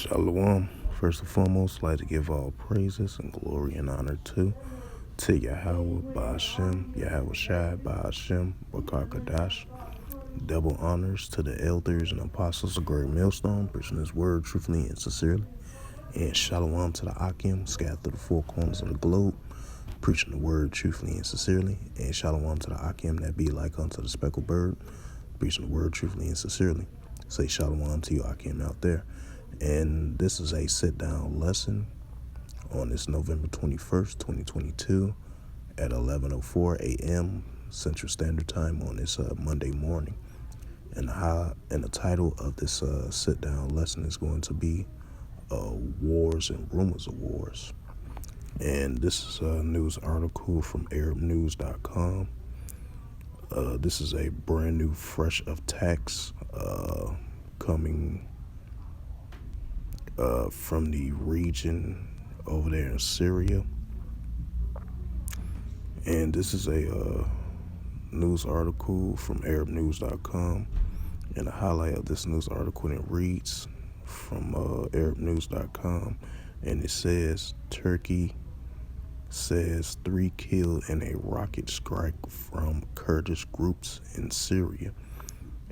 Shalom. First and foremost, I'd like to give all praises and glory and honor to Yahweh Ba'ashem, Yahweh Shai Ba'ashem, Bakar Kadash. Double honors to the elders and apostles of Great Millstone, preaching His word truthfully and sincerely. And shalom to the Akim, scattered through the four corners of the globe, preaching the word truthfully and sincerely. And shalom to the Akim that be like unto the speckled bird, preaching the word truthfully and sincerely. Say shalom to you, Akim, out there. And this is a sit-down lesson on this November 21st, 2022 at 11:04 a.m. Central Standard Time on this Monday morning. And the title of this sit-down lesson is going to be Wars and Rumors of Wars. And this is a news article from ArabNews.com. This is a brand new fresh attacks coming from the region over there in Syria. And this is a news article from ArabNews.com. And the highlight of this news article, it reads from ArabNews.com, and it says, Turkey says 3 killed in a rocket strike from Kurdish groups in Syria.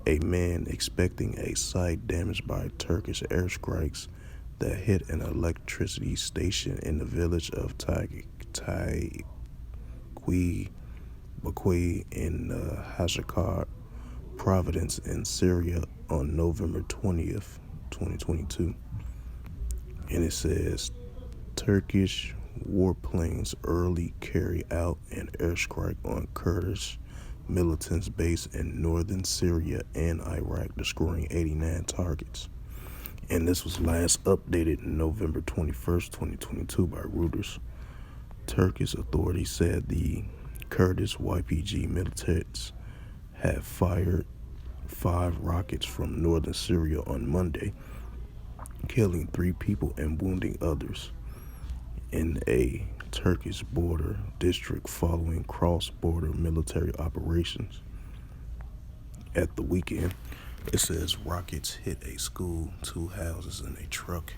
A man expecting a site damaged by Turkish airstrikes that hit an electricity station in the village of Bakwi in Hashakar Province in Syria on November 20th, 2022. And it says, Turkish warplanes early carry out an airstrike on Kurdish militants based in northern Syria and Iraq, destroying 89 targets. And this was last updated November 21st, 2022 by Reuters. Turkish authorities said the Kurdish YPG militants had fired 5 rockets from northern Syria on Monday, killing 3 people and wounding others in a Turkish border district following cross-border military operations. At the weekend, it says rockets hit a school, 2 houses, and a truck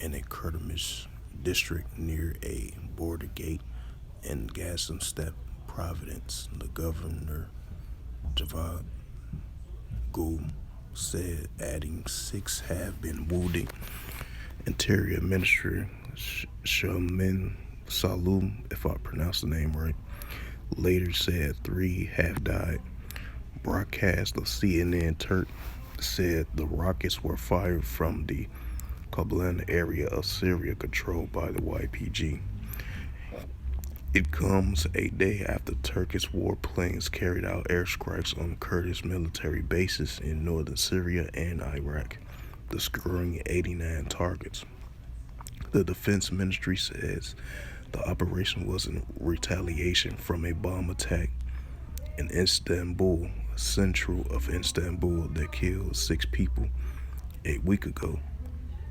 in a Kurdish district near a border gate in Gaziantep Province. The governor, Javad Gul, said, adding 6 have been wounded. Interior Minister Shamin Salum, if I pronounce the name right, later said 3 have died. Broadcast of CNN Turk said the rockets were fired from the Koblan area of Syria controlled by the YPG. It comes a day after Turkish warplanes carried out airstrikes on Kurdish military bases in northern Syria and Iraq, destroying 89 targets. The Defense Ministry says the operation was in retaliation from a bomb attack in Istanbul, central of Istanbul, that killed 6 people a week ago,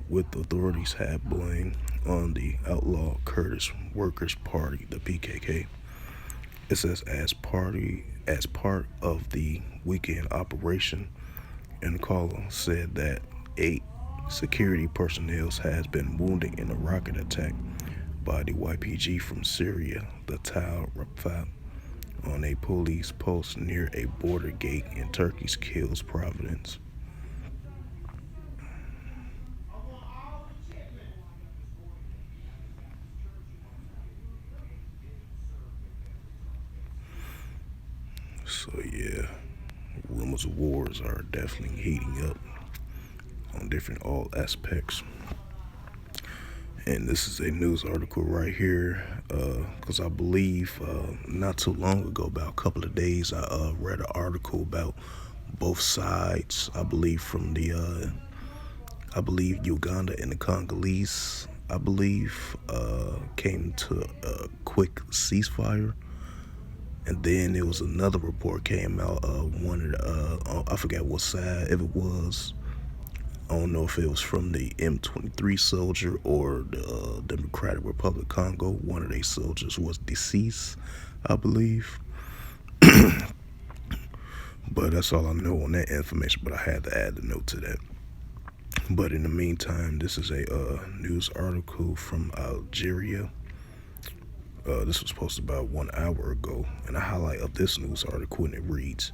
with authorities have blamed on the outlaw Kurdish Workers' Party, the PKK. It says as part of the weekend operation, Ankara said that 8 security personnel has been wounded in a rocket attack by the YPG from Syria, the Tal Rafah, on a police post near a border gate in Turkey's Kilis province. So yeah, rumors of wars are definitely heating up on all aspects. And this is a news article right here, because I believe not too long ago, about a couple of days, I read an article about both sides. I believe from the, Uganda and the Congolese, came to a quick ceasefire. And then there was another report came out of one of I forgot what side, if it was. I don't know if it was from the M23 soldier or the Democratic Republic of Congo. One of their soldiers was deceased, I believe. But that's all I know on that information. But I had to add the note to that. But in the meantime, this is a news article from Algeria. This was posted about 1 hour ago, and a highlight of this news article, and it reads,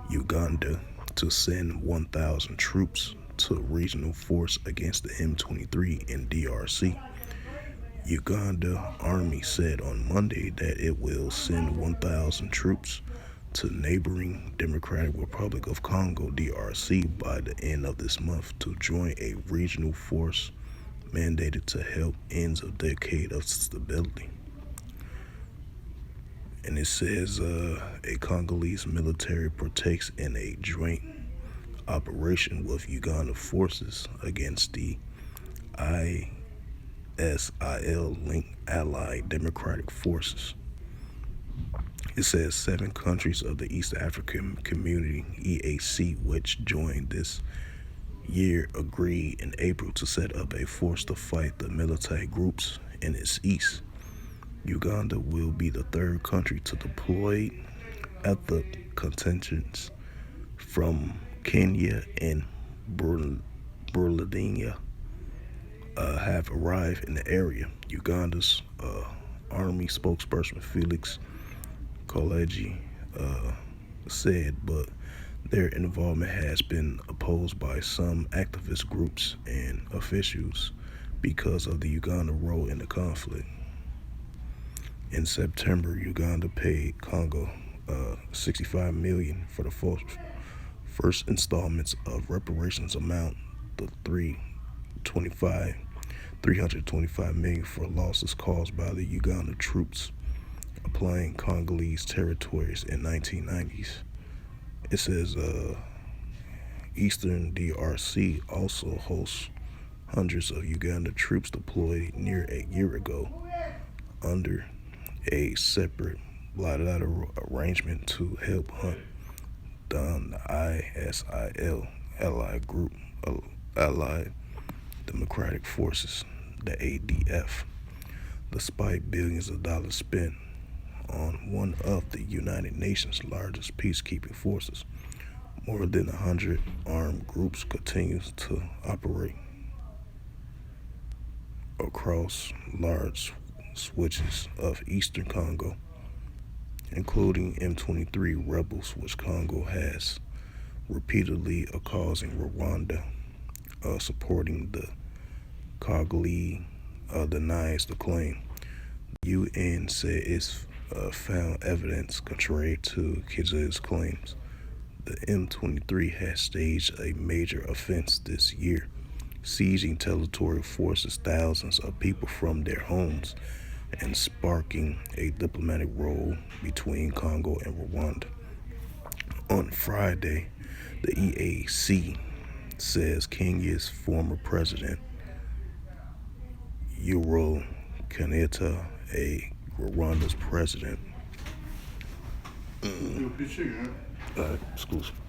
Uganda to send 1,000 troops to regional force against the M23 in DRC. Uganda Army said on Monday that it will send 1,000 troops to neighboring Democratic Republic of Congo, DRC, by the end of this month to join a regional force mandated to help end a decade of stability. And it says a Congolese military partakes in a joint operation with Uganda forces against the ISIL-linked Allied Democratic Forces. It says 7 countries of the East African Community, EAC, which joined this year, agreed in April to set up a force to fight the militant groups in its east. Uganda will be the 3rd country to deploy after contingents from Kenya and Burundini have arrived in the area. Uganda's army spokesperson Felix Kolegi said, but their involvement has been opposed by some activist groups and officials because of the Uganda role in the conflict. In September, Uganda paid Congo $65 million for the first installments of reparations amount to $325 million for losses caused by the Uganda troops applying Congolese territories in 1990s. It says Eastern DRC also hosts hundreds of Uganda troops deployed near a year ago under a separate bilateral arrangement to help hunt down the ISIL Allied Democratic Forces, the ADF, despite billions of dollars spent on one of the United Nations' largest peacekeeping forces. More than 100 armed groups continue to operate across large switches of eastern Congo, including M23 rebels, which Congo has repeatedly accusing Rwanda supporting. The Congolese denies the claim. The UN said it's found evidence contrary to Kiza's claims. The M23 has staged a major offense this year, seizing territorial forces thousands of people from their homes and sparking a diplomatic row between Congo and Rwanda. On Friday, the EAC says Kenya's former president, Uhuru Kenyatta, Rwanda's president, excuse me.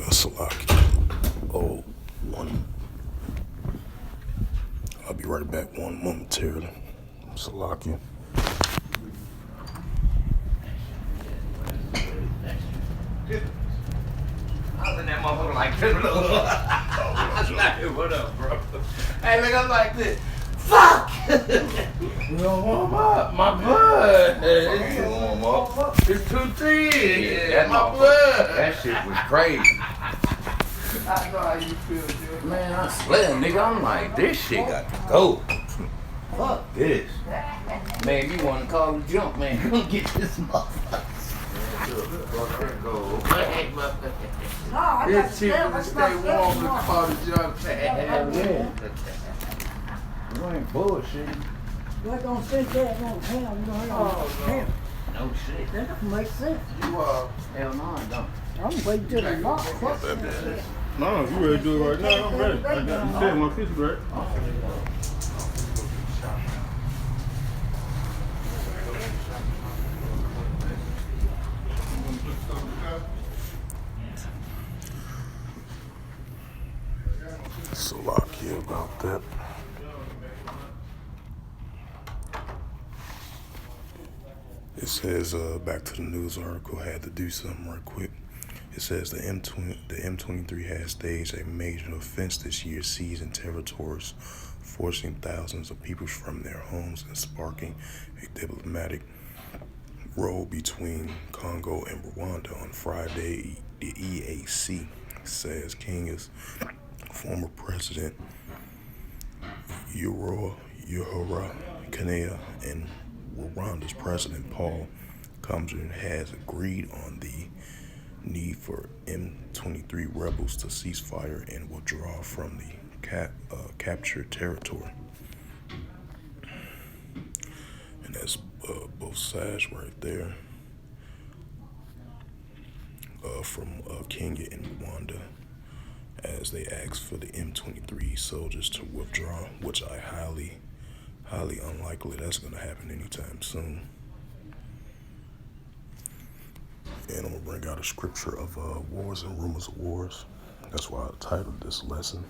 Salaki. Oh, one. I'll be right back one momentarily. Salaki. I was in that motherfucker like this. What up, bro? Hey, look, I'm like this. Fuck! We don't warm up. My blood. Warm up. It's too thin. Yeah, my blood. That shit was crazy. I know how you feel, dude. Man, I swear, nigga, I'm like, this shit got to go. Fuck this. Man, you want to call the jump, man. Come get this motherfucker. It's cheaper to stay warm than call the jump. Hell yeah. You ain't bullshit. We're gonna think that won't count. We're gonna have No shit. that doesn't make sense. You hell no, I don't. I'm waiting till the lock. Fuck that. No, you ready to do it right now? I'm ready. I got you said my fist right. Salaki about that. It says, back to the news article, had to do something right quick. It says the M23 has staged a major offense this year, seizing territories, forcing thousands of people from their homes and sparking a diplomatic row between Congo and Rwanda on Friday. The EAC says Kenya's former president Uhuru Kenyatta and Rwanda's President Paul Kagame has agreed on the need for M23 rebels to cease fire and withdraw from the captured territory. And that's both sides right there, from Kenya and Rwanda, as they ask for the M23 soldiers to withdraw, which I highly unlikely that's going to happen anytime soon. And I'm going to bring out a scripture of Wars and Rumors of Wars. That's why I titled this lesson.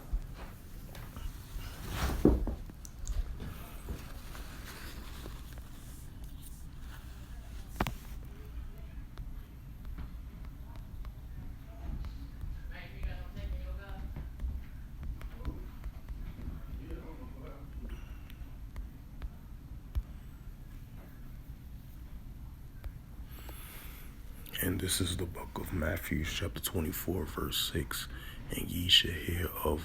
And this is the book of Matthew, chapter 24, verse 6. And ye shall hear of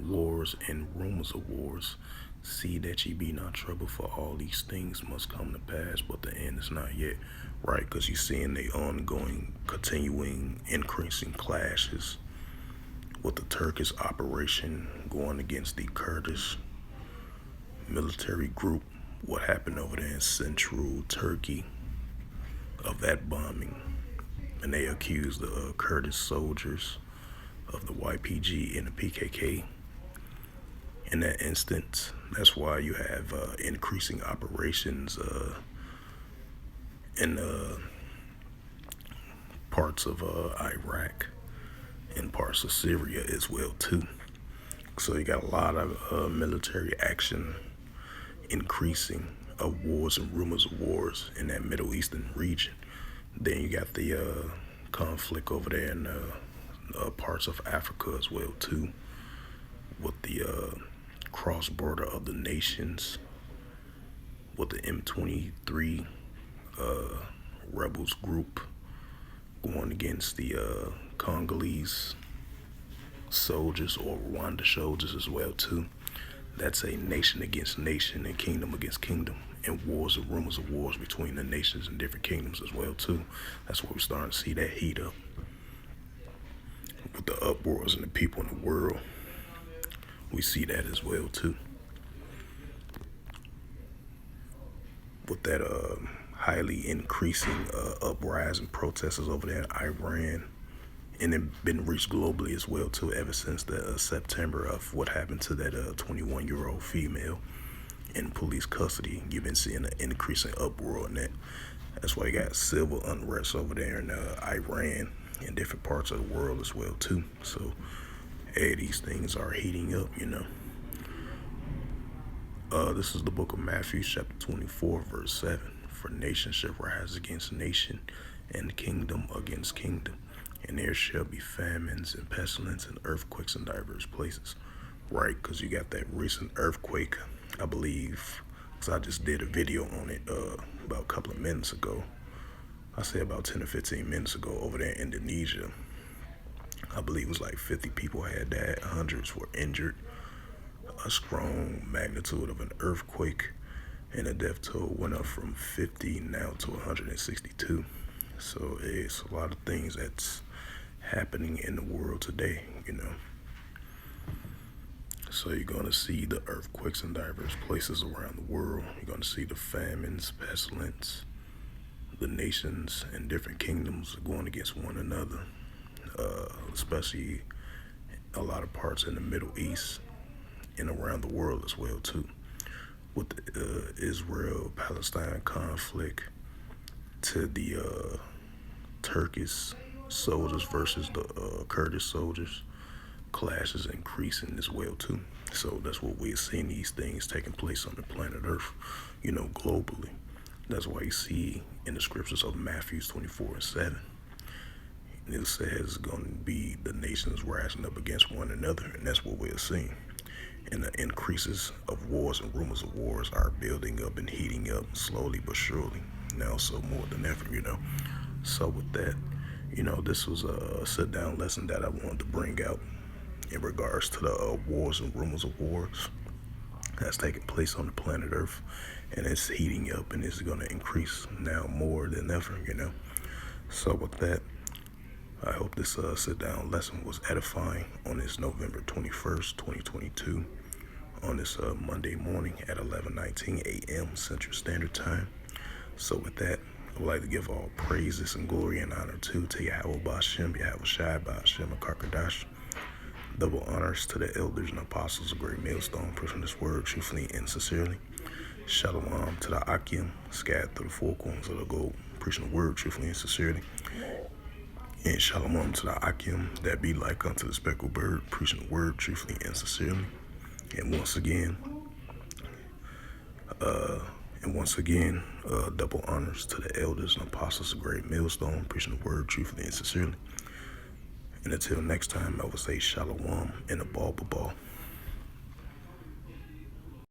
wars and rumors of wars. See that ye be not troubled, for all these things must come to pass, but the end is not yet. Right, because you're seeing the ongoing, continuing, increasing clashes with the Turkish operation going against the Kurdish military group. What happened over there in central Turkey of that bombing, and they accused the Kurdish soldiers of the YPG and the PKK in that instance. That's why you have increasing operations in parts of Iraq and parts of Syria as well too. So you got a lot of military action increasing of wars and rumors of wars in that Middle Eastern region. Then you got the conflict over there in parts of Africa as well too, with the cross border of the nations, with the M23 rebels group going against the Congolese soldiers or Rwanda soldiers as well too. That's a nation against nation and kingdom against kingdom, and wars and rumors of wars between the nations and different kingdoms as well too. That's where we're starting to see that heat up with the uproars and the people in the world. We see that as well too, with that highly increasing uprising protesters over there in Iran. And it's been reached globally as well too, ever since the September of what happened to that 21-year-old female in police custody. You've been seeing an increasing uproar in that. That's why you got civil unrest over there in Iran and different parts of the world as well too. So, hey, these things are heating up, you know. This is the book of Matthew, chapter 24, verse 7. For nation shall rise against nation, and kingdom against kingdom. And there shall be famines and pestilence and earthquakes in diverse places. Right, because you got that recent earthquake, I believe, because I just did a video on it about a couple of minutes ago. I say about 10 or 15 minutes ago over there in Indonesia. I believe it was like 50 people had died, hundreds were injured. A strong magnitude of an earthquake, and the death toll went up from 50 now to 162. So it's a lot of things that's happening in the world today, you know. So you're going to see the earthquakes in diverse places around the world. You're going to see the famines, pestilence, the nations and different kingdoms going against one another, especially a lot of parts in the Middle East and around the world as well too, with the Israel-Palestine conflict, to the Turkish soldiers versus the Kurdish soldiers. Clashes increasing as well too. So that's what we're seeing, these things taking place on the planet Earth, you know, globally. That's why you see in the scriptures of Matthew 24:7, it says it's going to be the nations rising up against one another, and that's what we're seeing. And the increases of wars and rumors of wars are building up and heating up slowly but surely. Now, so more than ever, So with that, this was a sit-down lesson that I wanted to bring out in regards to the wars and rumors of wars that's taking place on the planet Earth, and it's heating up and it's going to increase now more than ever, So with that, I hope this sit-down lesson was edifying on this November 21st, 2022, on this Monday morning at 11:19 a.m. Central Standard Time. So with that, I would like to give all praises and glory and honor to Yahweh Ba'Shem, Yahweh Shai Ba'Shem, and Karkadash. Double honors to the elders and apostles of Great Millstone, preaching this word truthfully and sincerely. Shalom to the Akim, scattered through the four corners of the globe, preaching the word truthfully and sincerely. And shalom to the Akim that be like unto the speckled bird, preaching the word truthfully and sincerely. And once again, double honors to the elders and apostles of Great Millstone, preaching the word truthfully and sincerely. And until next time, I will say shalom and a ball.